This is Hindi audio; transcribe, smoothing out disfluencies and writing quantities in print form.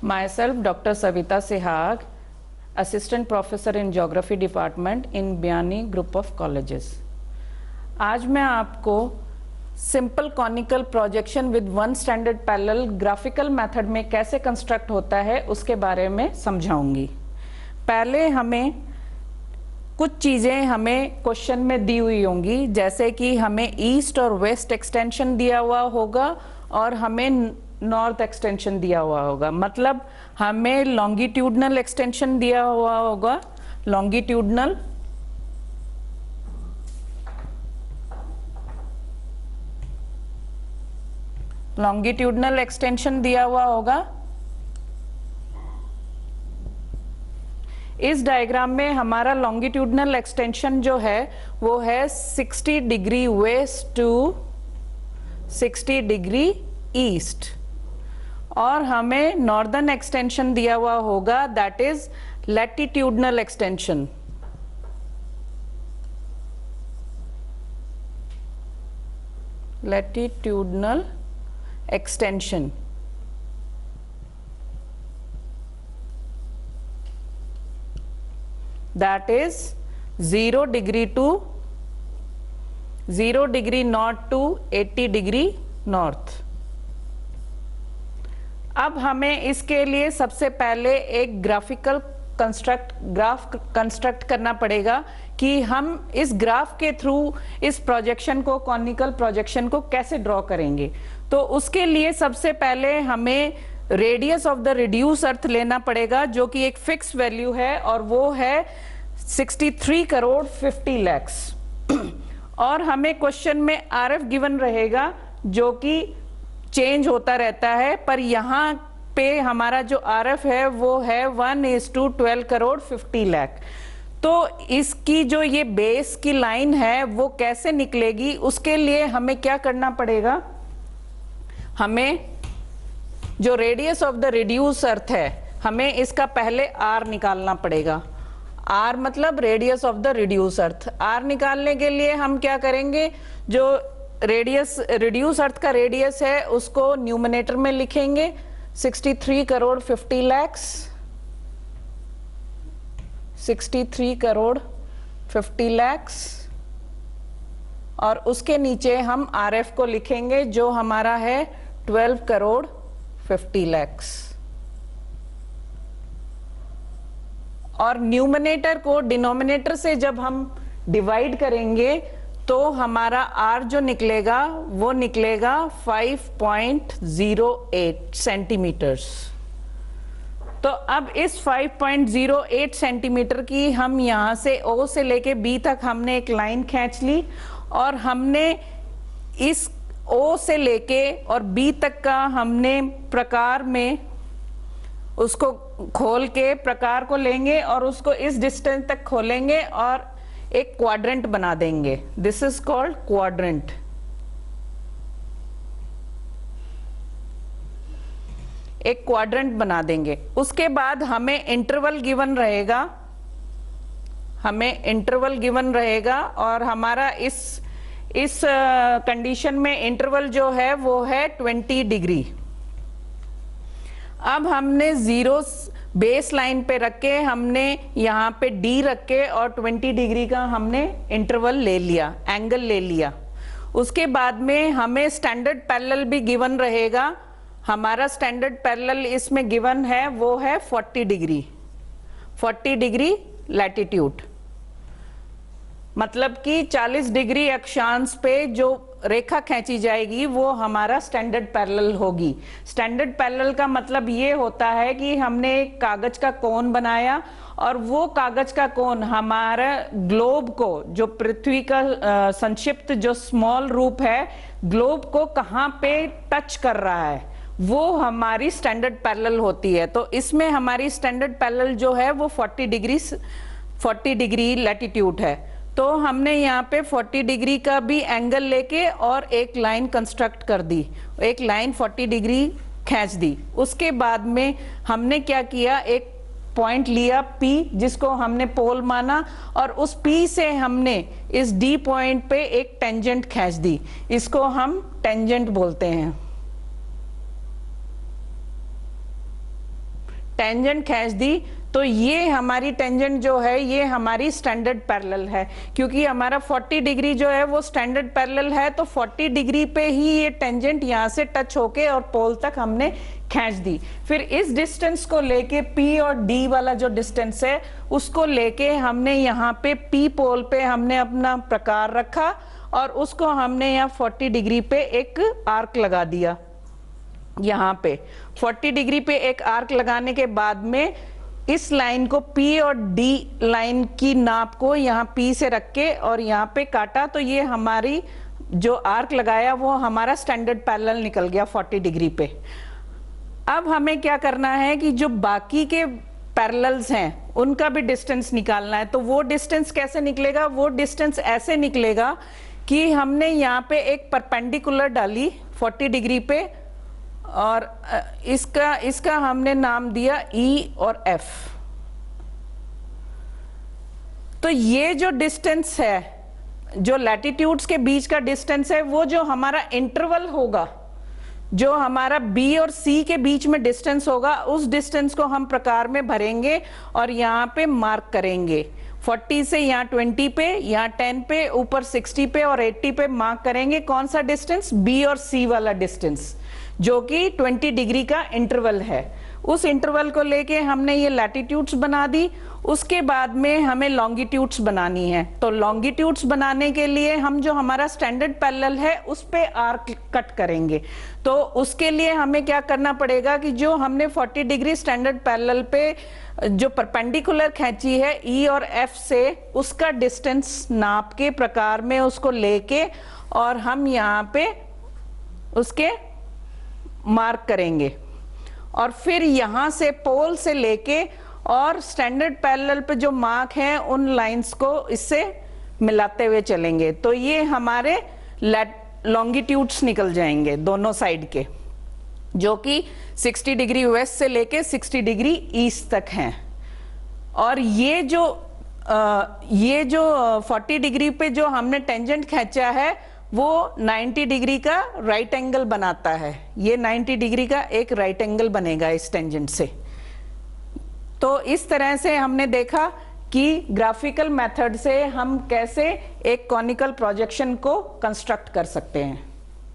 Myself, Dr. Savita Sehag, Assistant Professor in Geography Department in Biani Group of Colleges. आज मैं आपको simple conical projection with one standard parallel graphical method में कैसे कंस्ट्रक्ट होता है उसके बारे में समझाऊंगी। पहले हमें कुछ चीज़ें हमें क्वेश्चन में दी हुई होंगी, जैसे कि हमें ईस्ट और वेस्ट एक्सटेंशन दिया हुआ होगा और हमें नॉर्थ एक्सटेंशन दिया हुआ होगा। मतलब हमें लॉन्गिट्यूडनल एक्सटेंशन दिया हुआ होगा, लॉन्गिट्यूडनल एक्सटेंशन दिया हुआ होगा। इस डायग्राम में हमारा लॉन्गिट्यूडनल एक्सटेंशन जो है वो है 60 degree west to 60 degree east, और हमें नॉर्दर्न एक्सटेंशन दिया हुआ होगा, that is latitudinal extension. Latitudinal extension that is 0 degree north to 80 degree north. अब हमें इसके लिए सबसे पहले एक ग्राफ कंस्ट्रक्ट करना पड़ेगा कि हम इस ग्राफ के थ्रू इस प्रोजेक्शन को, कॉनिकल प्रोजेक्शन को कैसे ड्रॉ करेंगे। तो उसके लिए सबसे पहले हमें रेडियस ऑफ द रिड्यूस अर्थ लेना पड़ेगा, जो कि एक फिक्स वैल्यू है, और वो है 63 करोड़ 50 lakhs। और हमें क्वेश्चन में आरएफ गिवन रहेगा जो कि चेंज होता रहता है, पर यहाँ पे हमारा जो आरएफ है वो है 1:12 करोड़ 50 लाख। तो इसकी जो ये बेस की लाइन है वो कैसे निकलेगी, उसके लिए हमें क्या करना पड़ेगा, हमें जो radius of the reduce earth है हमें इसका पहले आर निकालना पड़ेगा। आर मतलब radius of the reduce earth. R निकालने के लिए हम क्या करेंगे, जो रिड्यूस अर्थ का रेडियस है उसको न्यूमरेटर में लिखेंगे 63 करोड़ 50 lakhs, 63 करोड़ 50 lakhs, और उसके नीचे हम आरएफ को लिखेंगे जो हमारा है 12 करोड़ 50 lakhs। और न्यूमरेटर को डिनोमिनेटर से जब हम डिवाइड करेंगे तो हमारा आर जो निकलेगा वो निकलेगा 5.08 सेंटीमीटर्स। तो अब इस 5.08 सेंटीमीटर की हम यहाँ से ओ से लेके बी तक हमने एक लाइन खींच ली, और हमने इस ओ से लेके और बी तक का हमने प्रकार में उसको खोल के प्रकार को लेंगे और उसको इस डिस्टेंस तक खोलेंगे और एक क्वाड्रेंट बना देंगे। This is called quadrant. एक क्वाड्रेंट बना देंगे। उसके बाद हमें इंटरवल गिवन रहेगा, और हमारा इस कंडीशन में इंटरवल जो है वो है 20 डिग्री। अब हमने जीरो बेस लाइन पे रख के हमने यहाँ पे डी रख के और 20 डिग्री का हमने इंटरवल ले लिया, एंगल ले लिया। उसके बाद में हमें स्टैंडर्ड पैरेलल भी गिवन रहेगा। हमारा स्टैंडर्ड पैरेलल इसमें गिवन है वो है 40 डिग्री लैटिट्यूड। मतलब कि 40 डिग्री अक्षांश पे जो रेखा खींची जाएगी वो हमारा स्टैंडर्ड पैरेलल होगी। स्टैंडर्ड पैरेलल का मतलब ये होता है कि हमने एक कागज का कोन बनाया, और वो कागज का कोन हमारा ग्लोब को, जो पृथ्वी का संक्षिप्त जो स्मॉल रूप है, ग्लोब को कहाँ पे टच कर रहा है, वो हमारी स्टैंडर्ड पैरेलल होती है। तो इसमें हमारी स्टैंडर्ड पैरेलल जो है वो 40 डिग्री लैटिट्यूड है। तो हमने यहाँ पे 40 डिग्री का भी एंगल लेके और एक लाइन कंस्ट्रक्ट कर दी, एक लाइन 40 डिग्री खींच दी। उसके बाद में हमने क्या किया, एक पॉइंट लिया P, जिसको हमने पोल माना, और उस P से हमने इस D पॉइंट पे एक टेंजेंट खींच दी। इसको हम टेंजेंट बोलते हैं। टेंजेंट खींच दी तो ये हमारी टेंजेंट जो है ये हमारी स्टैंडर्ड पैरेलल है, क्योंकि हमारा 40 डिग्री जो है वो स्टैंडर्ड पैरेलल है, तो 40 डिग्री पे ही ये टेंजेंट यहाँ से टच होके और पोल तक हमने खींच दी। फिर इस डिस्टेंस को लेके P और D वाला जो डिस्टेंस है उसको लेके हमने यहाँ पे P पोल पे हमने अपना प्रकार रखा और उसको हमने यहाँ 40 डिग्री पे एक आर्क लगा दिया। यहाँ पे 40 डिग्री पे एक आर्क लगाने के बाद में इस लाइन को P और D लाइन की नाप को यहाँ P से रख के और यहाँ पे काटा, तो ये हमारी जो आर्क लगाया वो हमारा स्टैंडर्ड पैरेलल निकल गया 40 डिग्री पे। अब हमें क्या करना है कि जो बाकी के पैरेलल्स हैं उनका भी डिस्टेंस निकालना है। तो वो डिस्टेंस कैसे निकलेगा? वो डिस्टेंस ऐसे निकलेगा कि हमने यहाँ पे एक परपेंडिकुलर डाली 40 डिग्री पे और इसका हमने नाम दिया E और F। तो ये जो डिस्टेंस है, जो लैटिट्यूड्स के बीच का डिस्टेंस है, वो जो हमारा इंटरवल होगा, जो हमारा B और C के बीच में डिस्टेंस होगा, उस डिस्टेंस को हम प्रकार में भरेंगे और यहाँ पे मार्क करेंगे। 40 से यहाँ 20 पे, यहाँ 10 पे, ऊपर 60 पे और 80 पे मार्क करेंगे। कौन सा डिस्टेंस? B और C वाला डिस्टेंस, जो कि 20 डिग्री का इंटरवल है। उस इंटरवल को लेके हमने ये लैटिट्यूड्स बना दी। उसके बाद में हमें लॉन्गिट्यूड्स बनानी है। तो लॉन्गिट्यूड्स बनाने के लिए हम जो हमारा स्टैंडर्ड पैरेलल है उस पे आर्क कट करेंगे। तो उसके लिए हमें क्या करना पड़ेगा कि जो हमने 40 डिग्री स्टैंडर्ड पैरेलल पे जो परपेंडिकुलर खींची है E और F से, उसका डिस्टेंस नाप के प्रकार में उसको लेके और हम यहाँ पे उसके मार्क करेंगे और फिर यहां से पोल से लेके और स्टैंडर्ड पैरेलल पे जो मार्क हैं उन लाइंस को इससे मिलाते हुए चलेंगे। तो ये हमारे लॉन्गिट्यूड्स निकल जाएंगे दोनों साइड के, जो कि 60 डिग्री वेस्ट से लेके 60 डिग्री ईस्ट तक हैं। और ये जो 40 डिग्री पे जो हमने टेंजेंट खींचा है वो 90 डिग्री का राइट एंगल बनाता है। ये 90 डिग्री का एक राइट एंगल बनेगा इस टेंजेंट से। तो इस तरह से हमने देखा कि ग्राफिकल मेथड से हम कैसे एक कॉनिकल प्रोजेक्शन को कंस्ट्रक्ट कर सकते हैं।